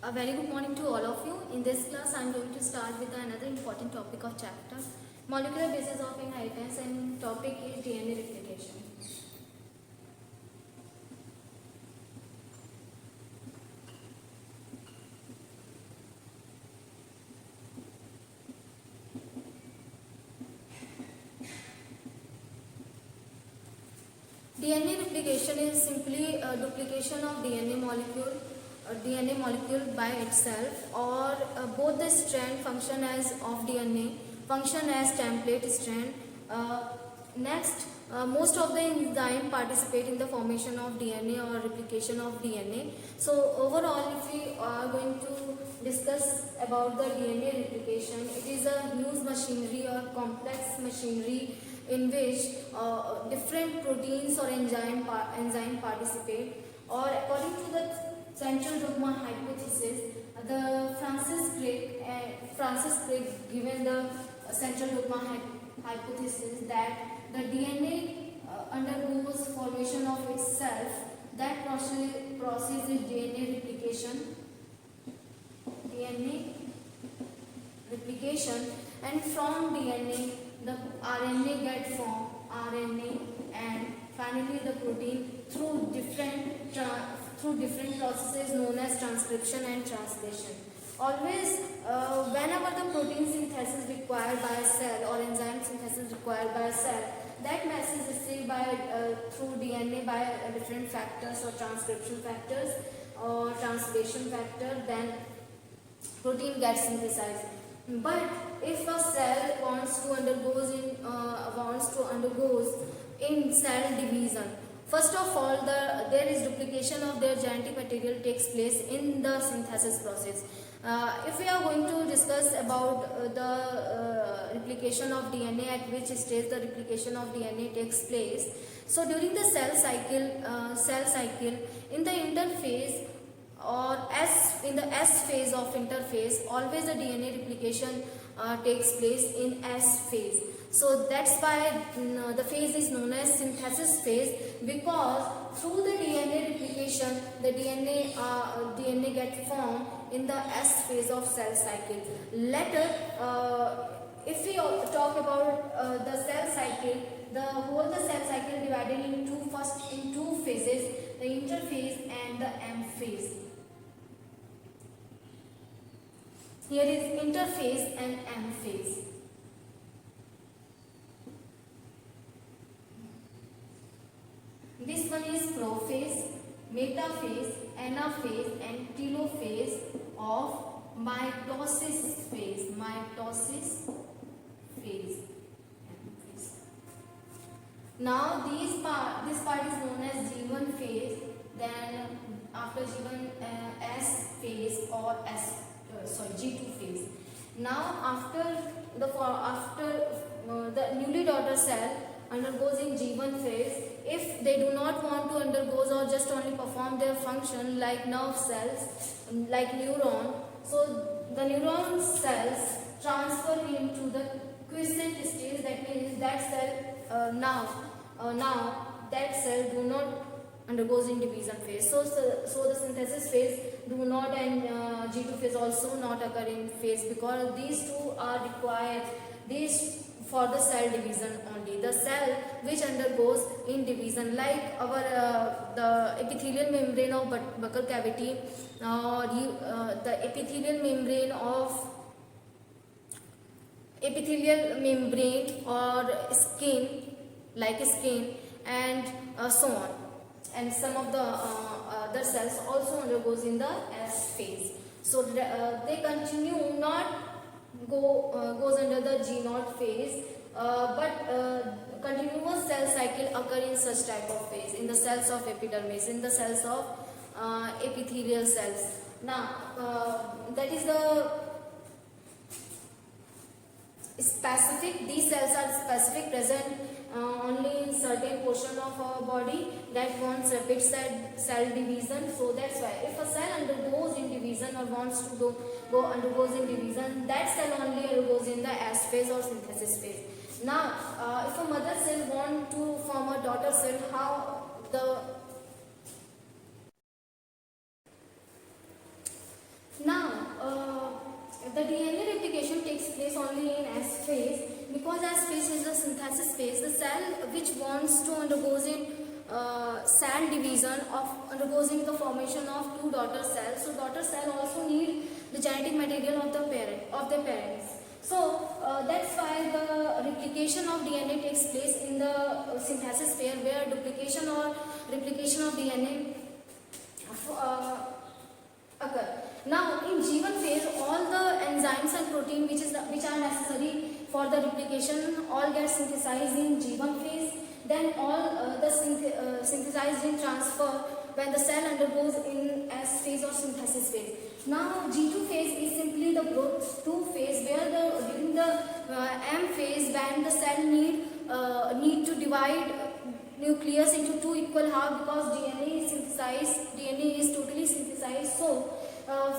A very good morning to all of you. In this class, I am going to start with another important topic of chapter, molecular basis of inheritance, and topic is DNA replication. DNA replication is simply a duplication of DNA molecule by itself, or both the strand function as of DNA, function as template strand. Most of the enzyme participate in the formation of DNA or replication of DNA. So overall, if we are going to discuss about the DNA replication, it is a huge machinery or complex machinery in which different proteins or enzyme participate, or according to the central dogma hypothesis, the Francis Crick given the central dogma hypothesis that the DNA undergoes formation of itself. That process is DNA replication. DNA replication, and from DNA the RNA get formed, RNA, and finally the protein through different processes known as transcription and translation. Always, whenever the protein synthesis required by a cell or enzyme synthesis required by a cell, that message is received by through DNA by different factors or transcription factors or translation factor, then protein gets synthesized. But if a cell wants to undergoes in cell division, first of all, there is duplication of their genetic material takes place in the synthesis process. If we are going to discuss about the replication of DNA, at which stage the replication of DNA takes place. So during the cell cycle, in the interphase or in the S phase of interphase, always the DNA replication takes place in S phase. So that's why the phase is known as synthesis phase, because through the DNA replication, the DNA get formed in the S phase of cell cycle. Later, if we talk about the cell cycle, the cell cycle divided in two phases, the interphase and the M phase. Here is interphase and M phase. This one is prophase, metaphase, anaphase, and telophase of mitosis phase. Now this part is known as G1 phase. Then after G1, S phase or G2 phase. Now after the newly daughter cell undergoes in G1 phase, if they do not want to undergo or just only perform their function like nerve cells, like neuron, so the neuron cells transfer into the quiescent stage. That means that cell now that cell do not undergoes in division phase. So the synthesis phase do not, and G2 phase also not occur in phase, because these two are required for the cell division only. The cell which undergoes in division, like the epithelial membrane of buccal cavity, or the epithelial membrane or skin, like skin, and so on. And some of the other cells also undergoes in the S phase. So they continue not goes under the G0 phase, but continuous cell cycle occur in such type of phase, in the cells of epidermis, in the cells of epithelial cells. Now that is the specific. These cells are specific, present only in certain portion of our body that wants rapid cell division. So that's why if a cell undergoes in division or wants to undergoes in division, that cell only undergoes in the S phase or synthesis phase. Now if a mother cell want to form a daughter cell, how the last phase is the synthesis phase. The cell which wants to undergoes in cell division undergoes in the formation of two daughter cells. So daughter cell also need the genetic material of their parents. So that's why the replication of DNA takes place in the synthesis phase, where duplication or replication of DNA occur. Now in G1 phase, all the enzymes and protein which are necessary for the replication all get synthesized in G1 phase. Then all the synthesized in transfer when the cell undergoes in S phase or synthesis phase. Now G2 phase is simply the growth 2 phase, where during the M phase, when the cell need to divide nucleus into two equal halves, because DNA is totally synthesized. So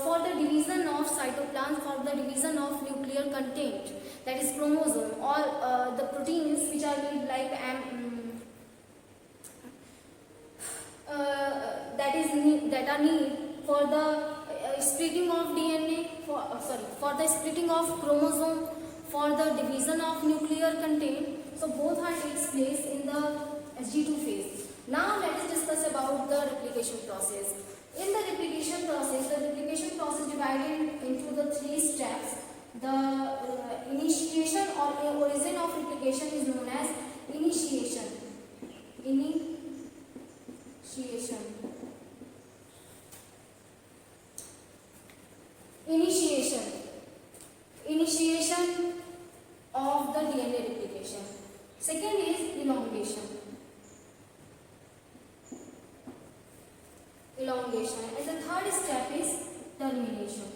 for the division of cytoplasm, for the division of nuclear content, that is chromosome, all the proteins which are need like that are need for the splitting of DNA, for the splitting of chromosome, for the division of nuclear content. So both are takes place in the G2 phase. Now let us discuss about the replication process. In the replication process divided into the three steps. The initiation or origin of replication is known as initiation. Initiation of the DNA replication. Second is elongation. And the third step is termination.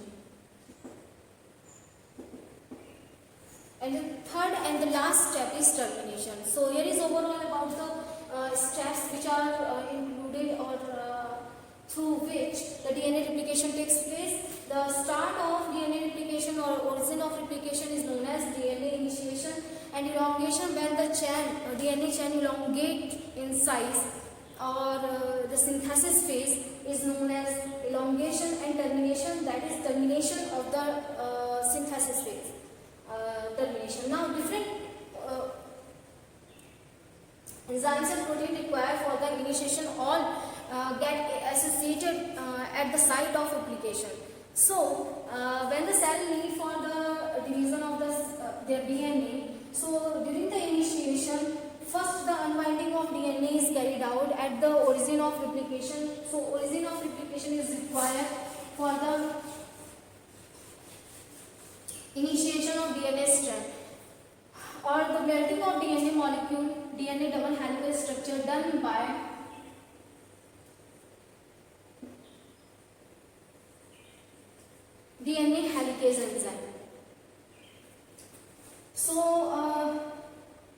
And the third and the last step is termination. So here is overall about the steps which are included or through which the DNA replication takes place. The start of DNA replication or origin of replication is known as DNA initiation, and elongation when the DNA chain elongate in size, or the synthesis phase is known as elongation, and termination, that is termination of the synthesis phase. Termination. Now different enzymes and protein required for the initiation all get associated at the site of replication. So when the cell need for the division of their DNA, so during the initiation, first the unwinding of DNA is carried out at the origin of replication. So origin of replication is required for the initiation of DNA strand, or the melting of DNA molecule, DNA double helical structure done by DNA helicase enzyme. So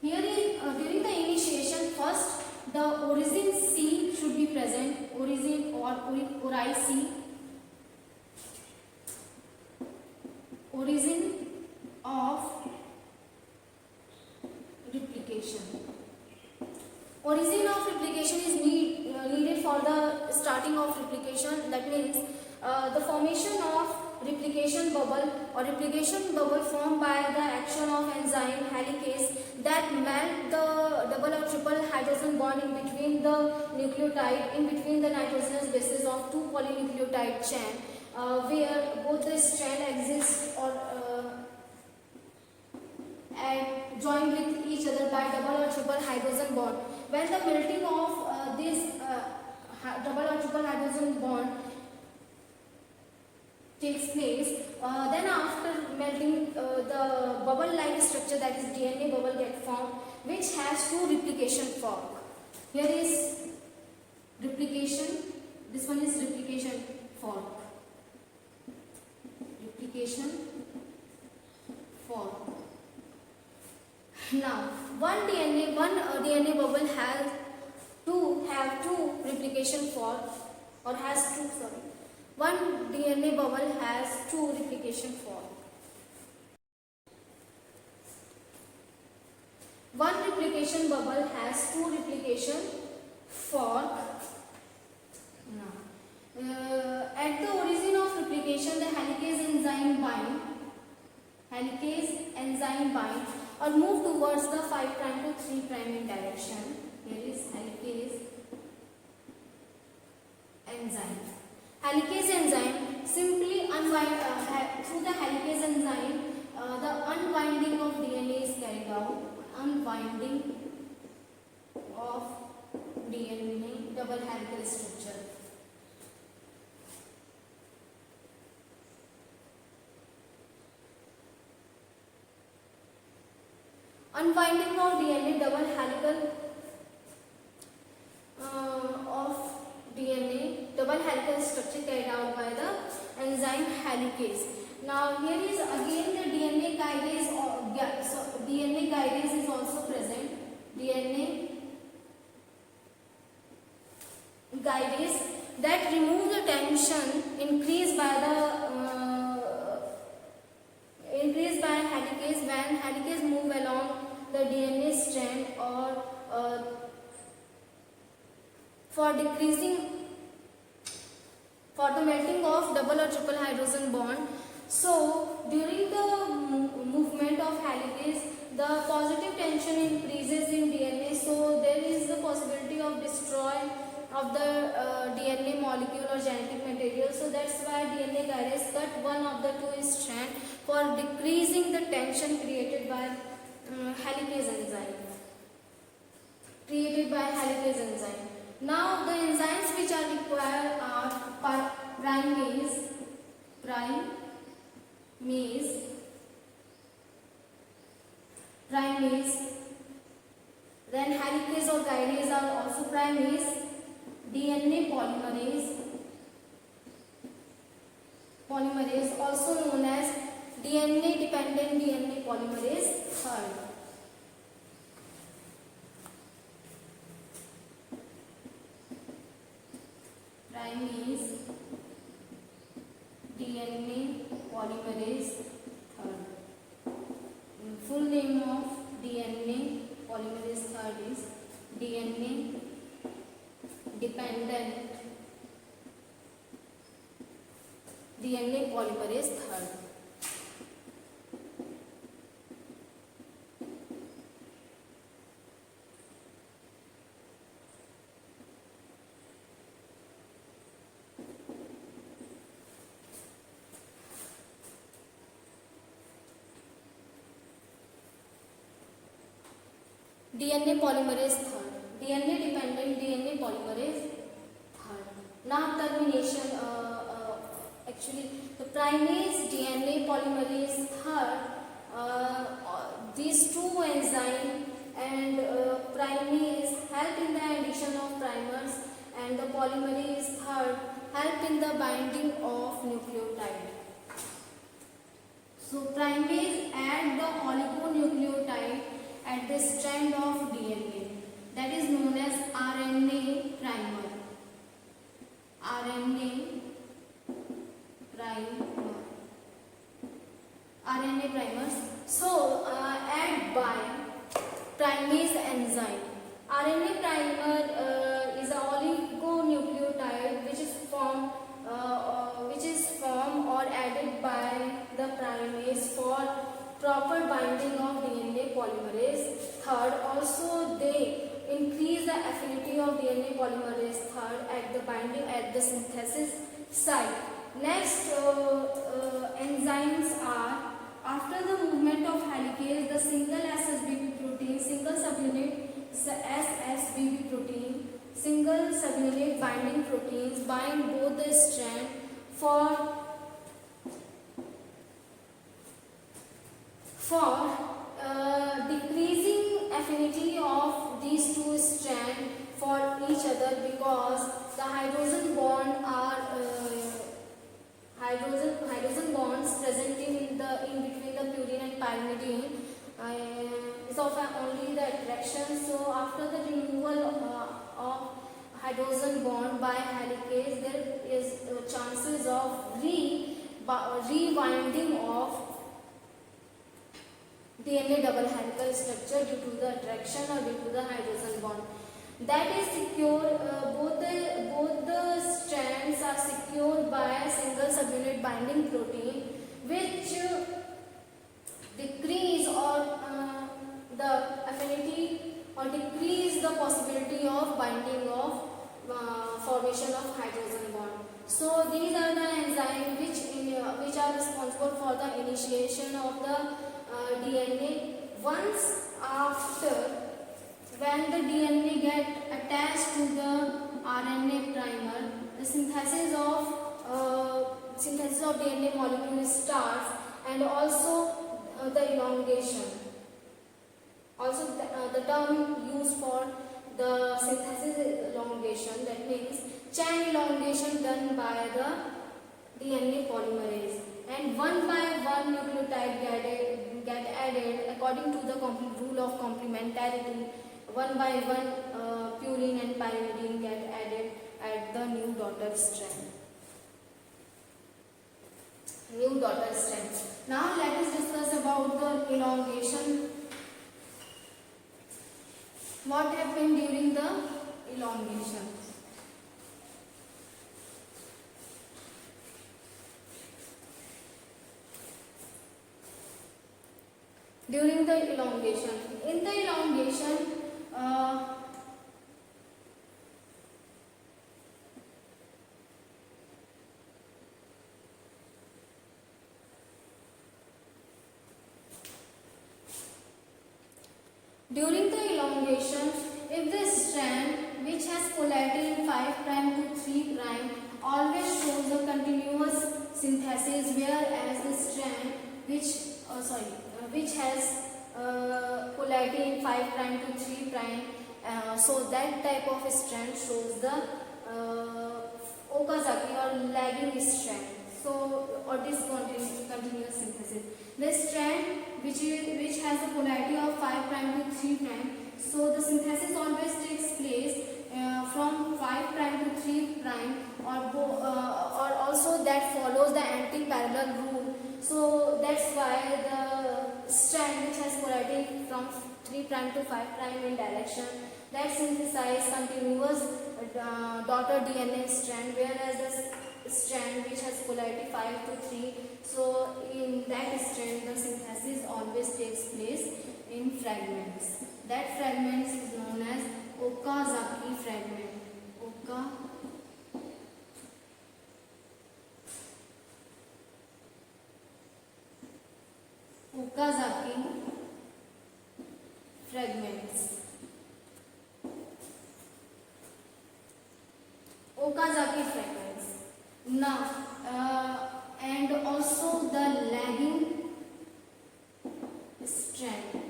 here is during the initiation, first the origin C should be present, origin or ORIC, origin of replication. Origin of replication is needed for the starting of replication. That means the formation of replication bubble or replication bubble formed by the action of enzyme helicase that melt the double or triple hydrogen bond in between the nucleotide, in between the nitrogenous bases of two polynucleotide chain, where both the strand exist or and joined with each other by double or triple hydrogen bond. When the melting of this double or triple hydrogen bond takes place, then after melting the bubble-like structure, that is DNA bubble, get formed, which has two replication fork. Here is replication, this one is replication fork. Replication fork. Now, one DNA bubble have two replication fork, or has two, sorry. One DNA bubble has two replication fork. One replication bubble has two replication fork. Now, at the origin of replication, the helicase enzyme bind or move towards the 5' to 3' in direction. Here is helicase enzyme. Helicase enzyme simply unwind through the helicase enzyme. The unwinding of DNA is carried out. Unwinding of DNA double helical structure. Unwinding of DNA double helical double helical structure carried out by the enzyme helicase. Now here is again the DNA guidase. DNA guidase is also present. DNA guidase that remove the tension increased by helicase when helicase move along the DNA strand or for the melting of double or triple hydrogen bond. So during the movement of helicase, the positive tension increases in DNA, so there is the possibility of destroy of the DNA molecule or genetic material. So that's why DNA guidase cut one of the two strands for decreasing the tension created by helicase enzyme. Now the enzymes which are required are primase, then helicase or guidase are also primase, DNA polymerase also known as DNA dependent DNA polymerase third. Primase, DNA polymerase third. Full name of DNA polymerase third is DNA dependent DNA polymerase third. DNA polymerase third. DNA dependent DNA polymerase third. Now termination. Actually, the primase DNA polymerase third. These two enzymes and primase help in the addition of primers, and the polymerase third help in the binding of nucleotide. So primase add the oligonucleotide at the strand of DNA, that is known as RNA primer. RNA primers. So add by primase enzyme. RNA primer is a oligonucleotide which is formed or added by the primase for proper binding of DNA polymerase third. Also they increase the affinity of DNA polymerase third at the binding at the synthesis site. Next enzymes are, after the movement of helicase, the single SSBP protein, single subunit SSBP protein, single subunit binding proteins bind both the strand for decreasing affinity of these two strands for each other, because the hydrogen bonds present in between the purine and pyrimidine is of only the attraction. So after the removal of hydrogen bond by helicase, there is chances of rewinding of DNA double helical structure due to the attraction or due to the hydrogen bond. That is secure. Both the strands are secured by a single subunit binding protein, which decrease or or decrease the possibility of binding of formation of hydrogen bond. So these are the enzymes which are responsible for the initiation of the DNA. Once after, when the DNA get attached to the RNA primer, the synthesis of DNA molecule starts, and also the elongation. Also the term used for the synthesis is elongation, that means chain elongation done by the DNA polymerase, and one by one nucleotide get added according to the rule of complementarity. One by one purine and pyrimidine get added at the new daughter strand. Now let us discuss about the elongation. What happened during the elongation? During the elongation, in the elongation, if the strand which has polarity in 5' to 3' always shows a continuous synthesis, whereas the strand which has polarity in 5' to 3', so that type of strand shows the Okazaki or lagging strand. So, or discontinuous synthesis. The strand which has a polarity of 5' to 3', so the synthesis always takes place from 5' to 3', or also that follows the anti-parallel rule. So that's why the strand which has polarity from 3' to 5' in direction, that synthesize continuous daughter DNA strand, whereas the strand which has polarity 5 to 3, so in that strand the synthesis always takes place in fragments. That fragments is known as Okazaki fragment. Okazaki fragments. Okazaki fragments. Now, and also the lagging strand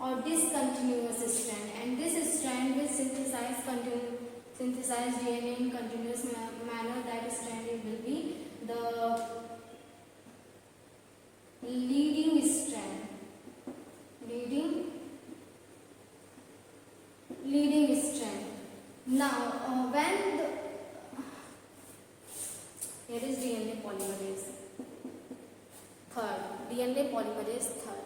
or discontinuous strand, and this strand will synthesize DNA in continuous manner. That strand will be the leading strand. Now, here is DNA polymerase third.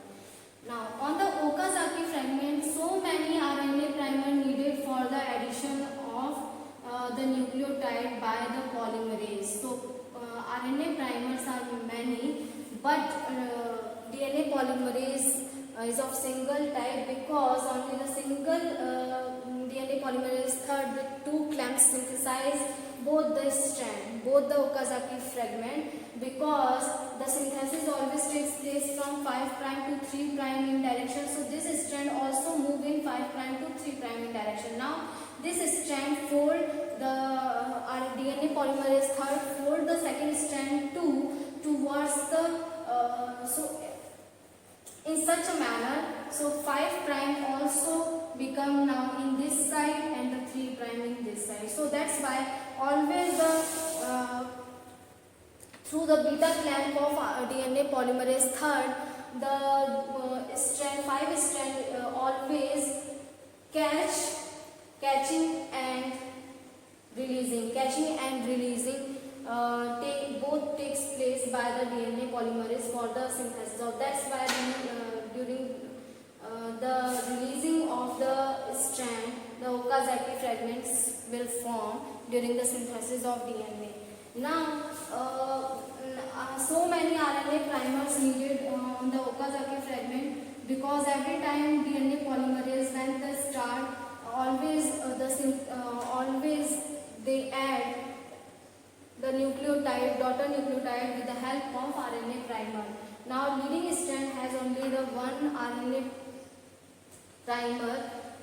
Now, on the Okazaki fragment, so many RNA primer needed for the addition of the nucleotide by the polymerase. So, RNA primers are many, but DNA polymerase is of single type, because only the single DNA polymerase third with 2 clamps synthesize both the Okazaki fragment, because the synthesis always takes place from 5' to 3' in direction. So this strand also move in 5' to 3' in direction. Now this strand fold the DNA polymerase third fold the second strand towards the in such a manner, so 5' also become now in this side and the 3' in this side. So that's why always through the beta clamp of DNA polymerase third, the strand 5 strand always catching and releasing both takes place by the DNA polymerase for the synthesis of. That's why during the releasing of the strand, the Okazaki fragments will form during the synthesis of DNA. Now, so many RNA primers needed on the Okazaki fragment, because every time DNA polymerase when they start, always they add the nucleotide, daughter nucleotide with the help of RNA primer. Now leading strand has only the one RNA primer,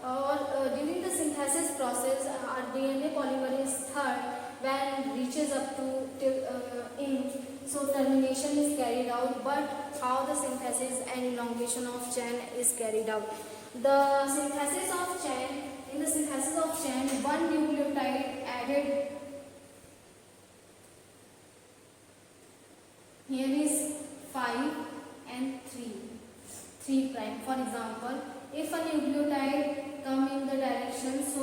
or during the synthesis process our DNA polymerase third when reaches up to till inch, so termination is carried out. But how the synthesis and elongation of chain is carried out? The synthesis of chain, in the synthesis of chain, one nucleotide added. Here is 5 and 3 prime. For example, if a nucleotide come in the direction, so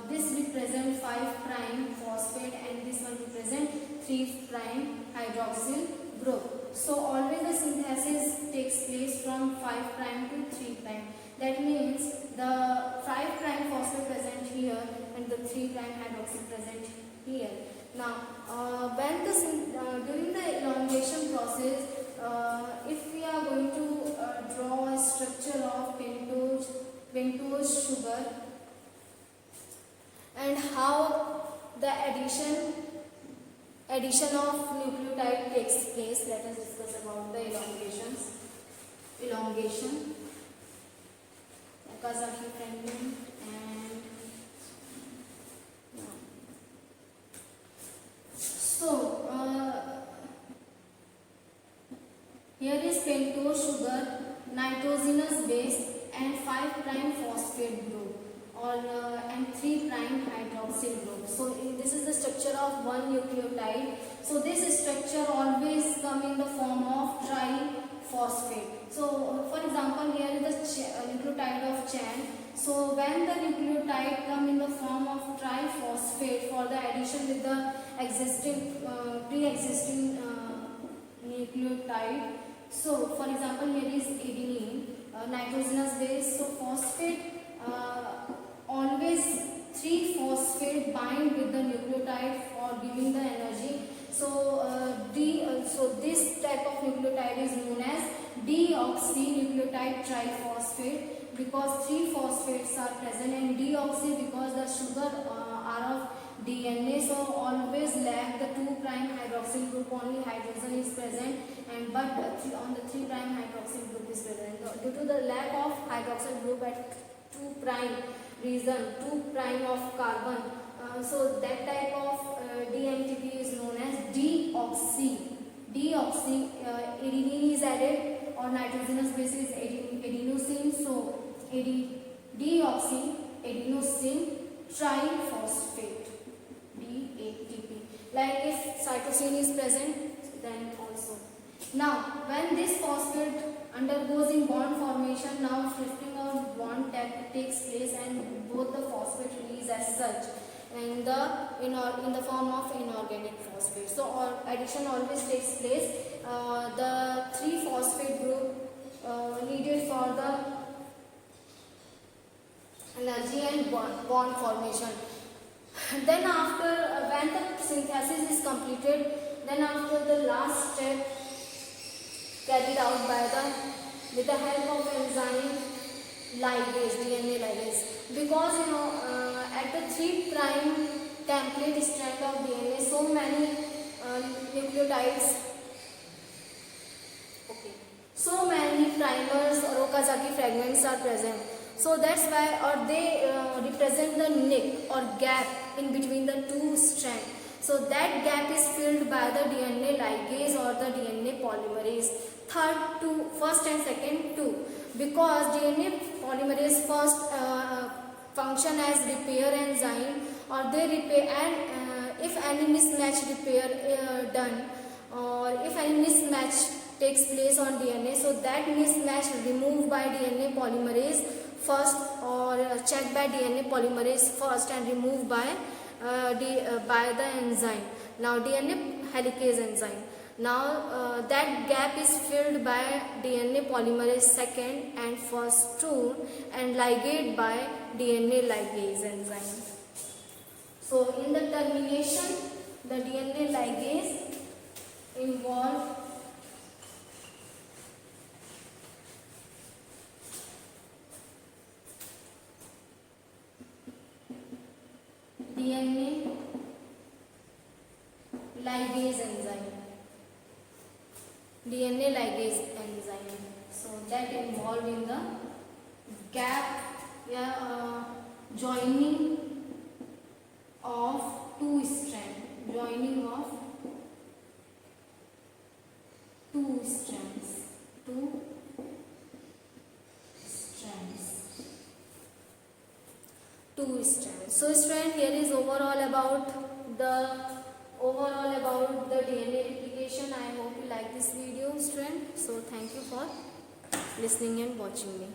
this represent 5 prime phosphate and this one represent 3 prime hydroxyl group. So always the synthesis takes place from 5 prime to 3 prime. That means the 5 prime phosphate present here and the 3 prime hydroxyl present here. Now, during the elongation process, if we are going to draw a structure of pentose sugar and how the addition of nucleotide takes place, let us discuss about the elongation, Okazaki fragment, and so here is pentose sugar, nitrogenous base and 5 prime phosphate group, or and 3 prime hydroxyl group. So this is the structure of one nucleotide. So this structure always come in the form of triphosphate. So for example, here is the nucleotide of chain. So when the nucleotide come in the form of triphosphate for the addition with the pre-existing nucleotide. So for example, here is adenine, nitrogenous base. So phosphate, always 3 phosphate bind with the nucleotide for giving the energy. So so this type of nucleotide is known as deoxynucleotide triphosphate, because 3 phosphates are present, and deoxy because the sugar are of DNA, so always lack the 2 prime hydroxyl group, only hydrogen is present, and but on the 3 prime hydroxyl group is present. Due to the lack of hydroxyl group at 2 prime region, 2 prime of carbon, so that type of DMTP is known as deoxy. Adenine is added, or nitrogenous base is adenosine, so deoxy adenosine triphosphate, DATP. Like if cytosine is present, then also. Now when this phosphate undergoes in bond formation, now shifting of bond takes place and both the phosphate release as such in the form of inorganic phosphate. So addition always takes place. The 3 phosphate group needed for the energy and bond formation. Then after when the synthesis is completed, then after the last step carried out with the help of enzyme ligase, DNA ligase, because at the 3 prime template strand of DNA, so many nucleotides, so many primers or Okazaki fragments are present. So that's why, or they represent the nick or gap in between the 2 strands. So that gap is filled by the DNA ligase or the DNA polymerase. First and second 2, because DNA polymerase first function as repair enzyme, or they repair, and if any mismatch repair done, or if any mismatch takes place on DNA, so that mismatch removed by DNA polymerase first, or checked by DNA polymerase first and removed by the enzyme, now DNA helicase enzyme. Now that gap is filled by DNA polymerase second and first 2 and ligate by DNA ligase enzyme. So in the termination, the DNA ligase involved DNA ligase enzyme. DNA ligase enzyme. So that involved in the gap, joining of two strands. Joining of two strands. Two strands. So student, here is overall about the DNA replication. I hope you like this video, student. So thank you for listening and watching me.